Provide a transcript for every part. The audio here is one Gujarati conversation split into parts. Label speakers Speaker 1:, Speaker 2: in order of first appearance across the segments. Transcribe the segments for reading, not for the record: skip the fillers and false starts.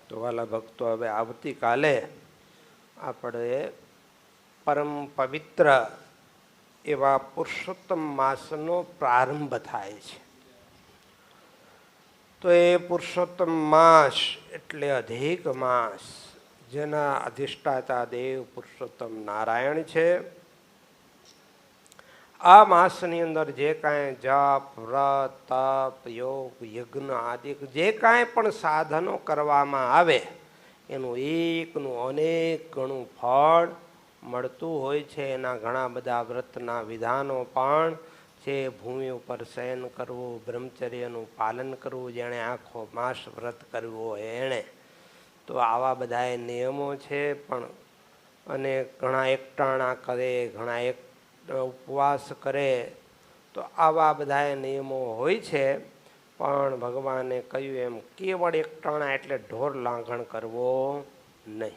Speaker 1: તો વાલા ભક્તો, હવે આવતીકાલે આપણે પરમ પવિત્ર એવા પુરુષોત્તમ માસનો પ્રારંભ થાય છે. તો એ પુરુષોત્તમ માસ એટલે અધિક માસ, જેના અધિષ્ઠાતા દેવ પુરુષોત્તમ નારાયણ છે. આ માસની અંદર જે કાંઈ જપ, વ્રત, તપ, યોગ, યજ્ઞ આદિ જે કાંઈ પણ સાધનો કરવામાં આવે એનું એકનું અનેક ગણું ફળ મળતું હોય છે. એના ઘણા બધા વ્રતના વિધાનો પણ છે. ભૂમિ ઉપર શયન કરવું, બ્રહ્મચર્યનું પાલન કરવું, જેણે આખો માસ વ્રત કરવું હોય એણે, તો આવા બધા નિયમો છે. પણ અને ઘણા એકટાણા કરે, ઘણા એક ઉપવાસ કરે, તો આવા બધા નિયમો હોય છે. પણ ભગવાને કહ્યું એમ કેવળ એકટાણા એટલે ઢોર લાંઘણ કરવો નહીં,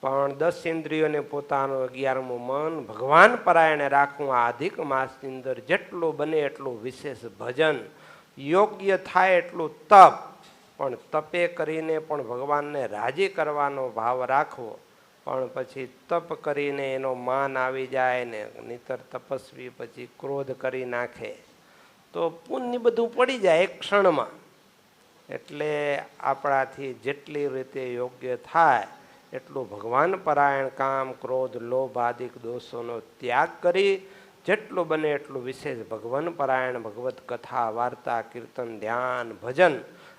Speaker 1: પણ 10 ઇન્દ્રિયોને પોતાનું 11મું મન ભગવાન પરાયણે રાખવું. આ અધિક માસની અંદર જેટલું બને એટલું વિશેષ ભજન, યોગ્ય થાય એટલું તપ, પણ તપે કરીને પણ ભગવાનને રાજી કરવાનો ભાવ રાખવો. પણ પછી તપ કરીને એનો માન આવી જાય ને નિતર તપસ્વી પછી ક્રોધ કરી નાખે તો પુણ્ય બધું પડી જાય એક ક્ષણમાં. એટલે આપણાથી જેટલી રીતે યોગ્ય થાય એટલું ભગવાન પરાયણ કામ, ક્રોધ, લોભ આદિક દોષોનો ત્યાગ કરી જેટલું બને એટલું વિશેષ ભગવાન પરાયણ ભગવત કથા, વાર્તા, કીર્તન, ધ્યાન, ભજન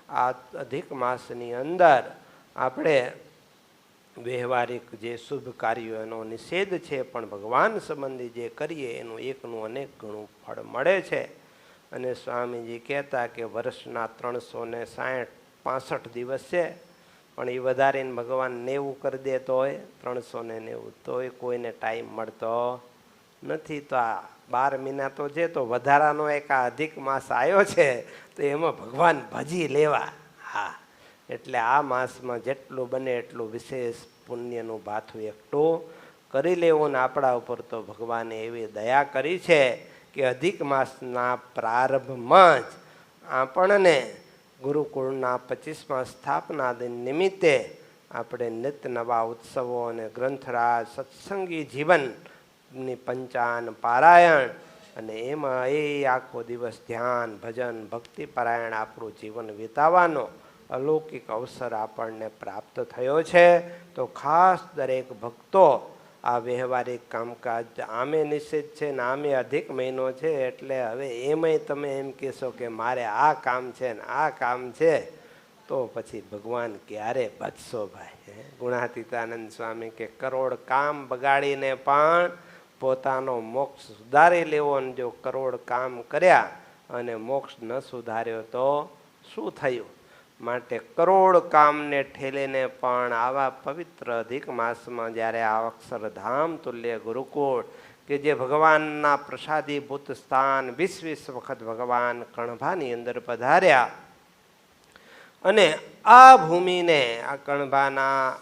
Speaker 1: આ અધિક માસની અંદર આપણે વ્યવહારિક જે શુભ કાર્યો એનો નિષેધ છે, પણ ભગવાન સંબંધી જે કરીએ એનું એકનું અનેક ગણું ફળ મળે છે. અને સ્વામીજી કહેતા કે વર્ષના 365 દિવસ છે, પણ એ વધારીને ભગવાન 90 કરી દેતો હોય, 390, તોય કોઈને ટાઈમ મળતો નથી. તો આ 12 મહિના તો છે, તો વધારાનો એક આ અધિક માસ આવ્યો છે, તો એમાં ભગવાન ભજી લેવા. હા, એટલે આ માસમાં જેટલું બને એટલું વિશેષ પુણ્યનું ભાથું એકઠું કરી લેવું. ને આપણા ઉપર તો ભગવાને એવી દયા કરી છે કે અધિક માસના પ્રારંભમાં જ આપણને ગુરુકુળના 25મા સ્થાપના દિન નિમિત્તે આપણે નિત્ય નવા ઉત્સવો અને ગ્રંથરાજ, સત્સંગી જીવનની પંચાન પારાયણ, અને એમાં એ આખો દિવસ ધ્યાન, ભજન, ભક્તિ પરાયણ આપણું જીવન વિતાવવાનો અલૌકિક અવસર આપણને પ્રાપ્ત થયો છે. તો ખાસ દરેક ભક્તો આ વ્યવહારિક કામકાજ આમે નિષેધ છે ને આમે અધિક મહિનો છે, એટલે હવે એમાંય તમે એમ કહેશો કે મારે આ કામ છે ને આ કામ છે, તો પછી ભગવાન ક્યારે બચશો ભાઈ. ગુણાતીતાનંદ સ્વામી કે કરોડ કામ બગાડીને પણ પોતાનો મોક્ષ સુધારી લેવો, અને જો કરોડ કામ કર્યા અને મોક્ષ ન સુધાર્યો તો શું થયું? માટે કરોડ કામને ઠેલીને પણ આવા પવિત્ર અધિક માસમાં જ્યારે આ અક્ષરધામ તુલ્ય ગુરુકુળ કે જે ભગવાનના પ્રસાદીભૂત સ્થાન, 20 વખત ભગવાન કણભાની અંદર પધાર્યા, અને આ ભૂમિને, આ કણભાના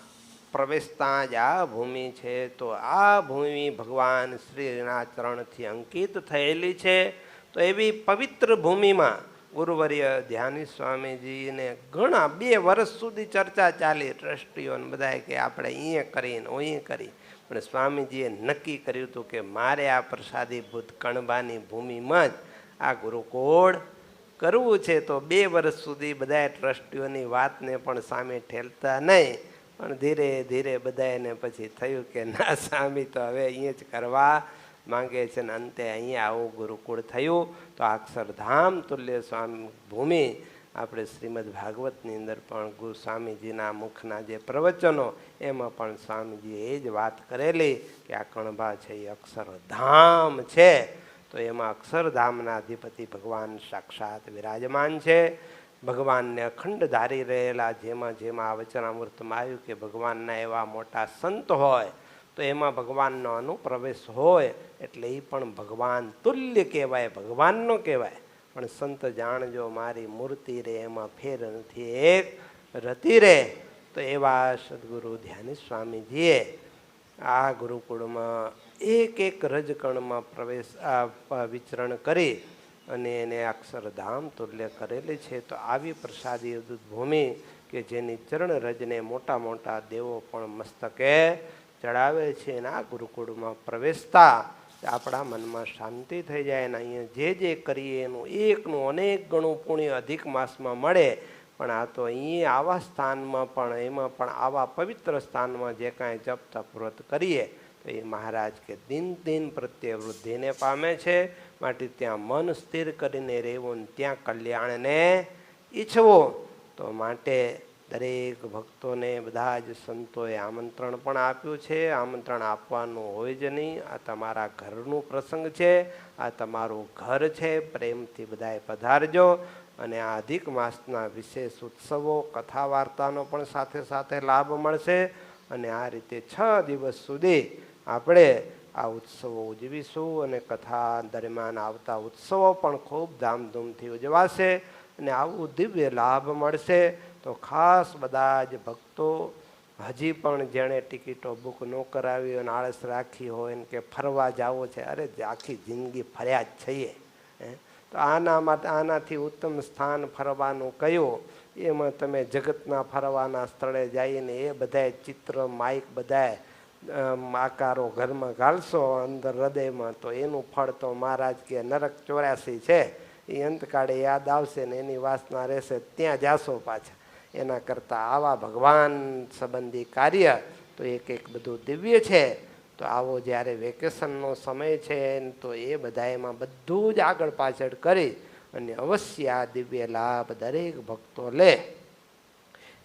Speaker 1: પ્રવેશતા જ આ ભૂમિ છે, તો આ ભૂમિ ભગવાન શ્રીના ચરણથી અંકિત થયેલી છે. તો એવી પવિત્ર ભૂમિમાં ગુરુવર્ય ધ્યાની સ્વામીજીને ઘણા 2 વર્ષ સુધી ચર્ચા ચાલી, ટ્રસ્ટીઓને બધાએ કે આપણે અહીંયા કરીને અહીં કરી, પણ સ્વામીજીએ નક્કી કર્યું હતું કે મારે આ પ્રસાદીભૂત કણબાની ભૂમિમાં જ આ ગુરુકુળ કરવું છે. તો 2 વર્ષ સુધી બધા ટ્રસ્ટીઓની વાતને પણ સામે ઠેલતા નહીં, પણ ધીરે ધીરે બધાને પછી થયું કે ના, સ્વામી તો હવે અહીંયા જ કરવા માંગે છે, ને અંતે અહીંયા આવું ગુરુકુળ થયું. તો અક્ષરધામ તુલ્ય સ્વામી ભૂમિ આપણે શ્રીમદ ભાગવતની અંદર પણ ગુરુ સ્વામીજીના મુખના જે પ્રવચનો એમાં પણ સ્વામીજીએ એ જ વાત કરેલી કે આ કણભા છે એ અક્ષરધામ છે. તો એમાં અક્ષરધામના અધિપતિ ભગવાન સાક્ષાત વિરાજમાન છે. ભગવાનને અખંડ ધારી રહેલા જેમાં જેમાં આ વચનામૃતમાં આવ્યું કે ભગવાનના એવા મોટા સંત હોય તો એમાં ભગવાનનો અનુપ્રવેશ હોય, એટલે એ પણ ભગવાન તુલ્ય કહેવાય, ભગવાનનો કહેવાય. પણ સંત જાણજો મારી મૂર્તિ રે એમાં ફેર નથી એક રતી રે. તો એવા સદગુરુ ધ્યાની સ્વામીજીએ આ ગુરુકુળમાં એક રજકણમાં પ્રવેશ વિચરણ કરી અને એને અક્ષરધામ તુલ્ય કરેલી છે. તો આવી પ્રસાદી ભૂમિ કે જેની ચરણ રજને મોટા મોટા દેવો પણ મસ્તકે ચડાવે છે. અને આ ગુરુકુળમાં પ્રવેશતા આપણા મનમાં શાંતિ થઈ જાય. અને અહીંયા જે કરીએ એનું એકનું અનેક ગણું પુણ્ય અધિક માસમાં મળે. પણ આ તો અહીં આવા સ્થાનમાં પણ એમાં પણ આવા પવિત્ર સ્થાનમાં જે કાંઈ જપ તપ વ્રત કરીએ તો એ મહારાજ કે દિન દિન પ્રત્યે વૃદ્ધિને પામે છે. માટે ત્યાં મન સ્થિર કરીને રહેવું, ત્યાં કલ્યાણને ઈચ્છવું. તો માટે દરેક ભક્તોને બધા જ સંતોએ આમંત્રણ પણ આપ્યું છે. આમંત્રણ આપવાનું હોય જ નહીં. આ તમારા ઘરનું પ્રસંગ છે, આ તમારું ઘર છે. પ્રેમથી બધાએ પધારજો. અને આ અધિક માસના વિશેષ ઉત્સવો, કથા વાર્તાનો પણ સાથે સાથે લાભ મળશે. અને આ રીતે 6 દિવસ સુધી આપણે આ ઉત્સવો ઉજવીશું. અને કથા દરમિયાન આવતા ઉત્સવો પણ ખૂબ ધામધૂમથી ઉજવાશે. અને આવું દિવ્ય લાભ મળશે. તો ખાસ બધા જ ભક્તો હજી પણ જેણે ટિકિટો બુક ન કરાવી અને આળસ રાખી હોય ને કે ફરવા જવો છે, અરે આખી જિંદગી ફર્યા જ છીએ, તો આનાથી ઉત્તમ સ્થાન ફરવાનું કયું? એમાં તમે જગતના ફરવાના સ્થળે જઈને એ બધાય ચિત્ર માઇક બધાય આકારો ઘરમાં ગાળશો અંદર હૃદયમાં, તો એનું ફળ તો મહારાજ કે નરક 84 છે એ અંતકાળે યાદ આવશે ને એની વાસના રહેશે, ત્યાં જાશો પાછા. એના કરતાં આવા ભગવાન સંબંધી કાર્ય તો એક બધું દિવ્ય છે. તો આવો જ્યારે વેકેશનનો સમય છે તો એ બધા એમાં બધું જ આગળ પાછળ કરી અને અવશ્ય આ દિવ્ય લાભ દરેક ભક્તો લે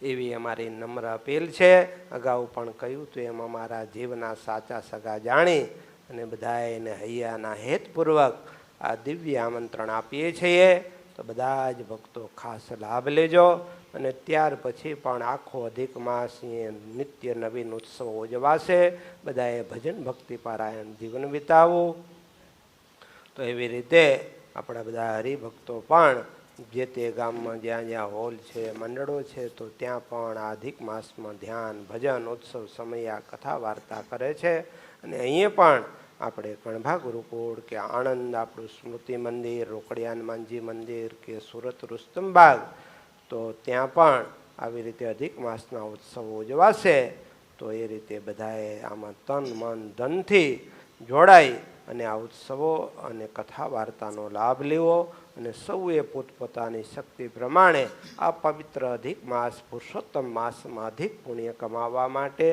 Speaker 1: એવી અમારી નમ્ર અપીલ છે. અગાઉ પણ કહ્યું તો એમાં મારા જીવના સાચા સગા જાણી અને બધા એને હૈયાના હેતપૂર્વક આ દિવ્ય આમંત્રણ આપીએ છીએ. તો બધા જ ભક્તો ખાસ લાભ લેજો. અને ત્યાર પછી પણ આખો અધિક માસ નિત્ય નવીન ઉત્સવ ઉજવાશે. બધાએ ભજન ભક્તિ પારાયણ જીવન વિતાવવું. તો એવી રીતે આપણા બધા હરિભક્તો પણ જે તે ગામમાં જ્યાં જ્યાં હોલ છે, મંડળો છે, તો ત્યાં પણ આ અધિક માસમાં ધ્યાન ભજન ઉત્સવ સમયા કથા વાર્તા કરે છે. અને અહીંયા પણ આપણે કણભા ગુરુકુળ કે આણંદ આપણું સ્મૃતિ મંદિર, રોકડિયા હનુમાનજી મંદિર કે સુરત રુસ્તમબાગ, તો ત્યાં પણ આવી રીતે અધિક માસના ઉત્સવો ઉજવાશે. તો એ રીતે બધાએ આમાં તન મન ધનથી જોડાઈ અને આ ઉત્સવો અને કથા વાર્તાનો લાભ લેવો. અને સૌએ પોતપોતાની શક્તિ પ્રમાણે આ પવિત્ર અધિક માસ પુરુષોત્તમ માસમાં અધિક પુણ્ય કમાવવા માટે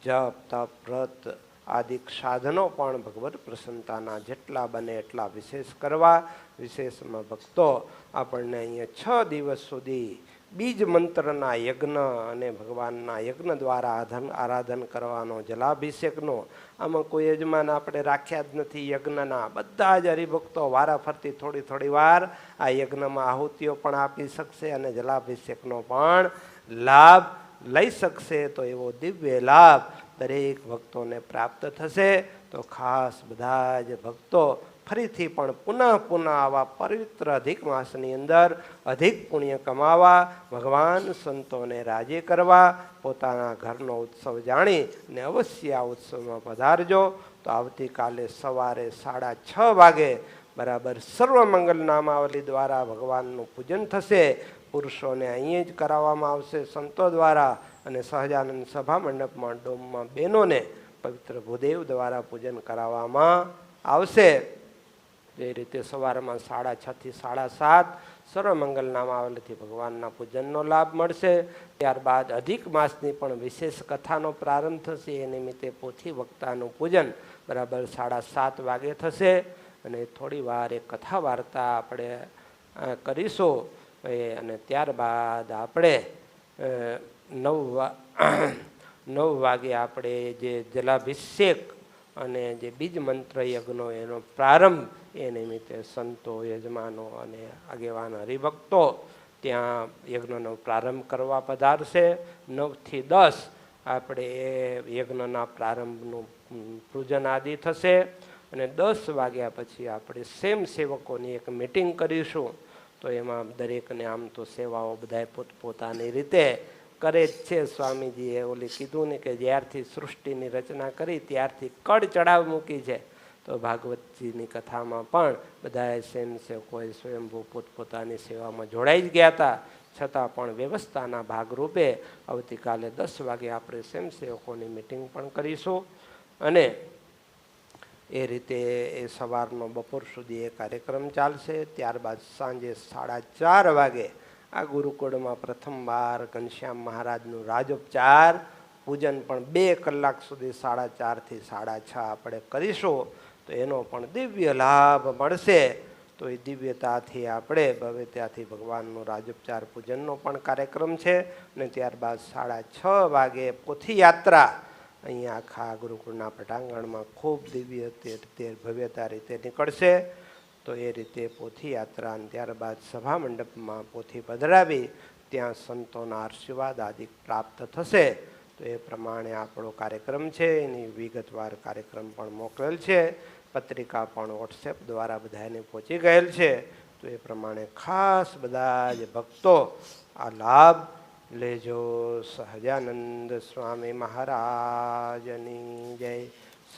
Speaker 1: જપ તપ વ્રત આદિક સાધનો પણ ભગવત પ્રસન્નતાના જેટલા બને એટલા વિશેષ કરવા. વિશેષમાં ભક્તો આપણને અહીંયા 6 દિવસ સુધી બીજ મંત્રના યજ્ઞ અને ભગવાનના યજ્ઞ દ્વારા આરાધન કરવાનો, જલાભિષેકનો. આમાં કોઈ યજમાન આપણે રાખ્યા જ નથી યજ્ઞના. બધા જ હરિભક્તો વારાફરતી થોડી થોડી વાર આ યજ્ઞમાં આહુતિઓ પણ આપી શકશે અને જલાભિષેકનો પણ લાભ લઈ શકશે. તો એવો દિવ્ય લાભ દરેક ભક્તોને પ્રાપ્ત થશે. તો ખાસ બધા જ ભક્તો ફરીથી પણ પુનઃ આવા પવિત્ર અધિક માસની અંદર અધિક પુણ્ય કમાવા, ભગવાન સંતોને રાજી કરવા, પોતાના ઘરનો ઉત્સવ જાણી અને અવશ્ય આ ઉત્સવમાં પધારજો. તો આવતીકાલે સવારે 6:30 વાગે બરાબર સર્વમંગલ નામાવલી દ્વારા ભગવાનનું પૂજન થશે. પુરુષોને અહીં જ કરાવવામાં આવશે સંતો દ્વારા, અને સહજાનંદ સભા મંડપમાં ડોમમાં બહેનોને પવિત્ર ભૂદેવ દ્વારા પૂજન કરાવવામાં આવશે. એ રીતે સવારમાં 6:30 થી 7:30 સર્વમંગલ નામાવલીથી ભગવાનના પૂજનનો લાભ મળશે. ત્યારબાદ અધિક માસની પણ વિશેષ કથાનો પ્રારંભ થશે. એ નિમિત્તે પોથી વક્તાનું પૂજન બરાબર 7:30 વાગે થશે. અને થોડી વાર એ કથા વાર્તા આપણે કરીશું. અને ત્યારબાદ આપણે 9 વાગે આપણે જે જલાભિષેક અને જે બીજ મંત્ર યજ્ઞનો એનો પ્રારંભ, એ નિમિત્તે સંતો, યજમાનો અને આગેવાન હરિભક્તો ત્યાં યજ્ઞનો પ્રારંભ કરવા પધારશે. 9 થી 10 આપણે એ યજ્ઞના પ્રારંભનું પૂજન આદિ થશે. અને 10 વાગ્યા પછી આપણે સેવકોની એક મિટિંગ કરીશું. તો એમાં દરેકને આમ તો સેવાઓ બધાએ પોતપોતાની રીતે કરે જ છે. સ્વામીજીએ ઓલી કીધું ને કે જ્યારથી સૃષ્ટિની રચના કરી ત્યારથી કડ ચડાવ મૂકી છે. તો ભાગવતજીની કથામાં પણ બધાએ સેવકોએ સ્વયંભૂ પોતપોતાની સેવામાં જોડાઈ જ ગયા હતા. છતાં પણ વ્યવસ્થાના ભાગરૂપે આવતીકાલે 10 વાગે આપણે સ્વયંસેવકોની મિટિંગ પણ કરીશું અને એ રીતે એ સવારનો બપોર સુધી એ કાર્યક્રમ ચાલશે. ત્યારબાદ સાંજે 4:30 વાગે આ ગુરુકુળમાં પ્રથમવાર ઘનશ્યામ મહારાજનું રાજોપચાર પૂજન પણ 2 કલાક સુધી 4:30 થી 6:30 આપણે કરીશું. તો એનો પણ દિવ્ય લાભ મળશે. તો એ દિવ્યતાથી આપણે હવે ત્યાંથી ભગવાનનું રાજોપચાર પૂજનનો પણ કાર્યક્રમ છે અને ત્યારબાદ 6:30 વાગે પોથીયાત્રા અહીંયા આખા ગુરુકુળના પટાંગણમાં ખૂબ દિવ્ય રીતે ભવ્યતા રીતે નીકળશે. તો એ રીતે પોથીયાત્રા અને ત્યારબાદ સભા મંડપમાં પોથી પધરાવી ત્યાં સંતોના આશીર્વાદ આદિ પ્રાપ્ત થશે. તો એ પ્રમાણે આપણો કાર્યક્રમ છે. એની વિગતવાર કાર્યક્રમ પણ મોકલેલ છે. પત્રિકા પણ વોટ્સએપ દ્વારા બધાને પહોંચી ગયેલ છે. તો એ પ્રમાણે ખાસ બધા જ ભક્તો આ લાભ લેજો. સહજાનંદ સ્વામી મહારાજની જય.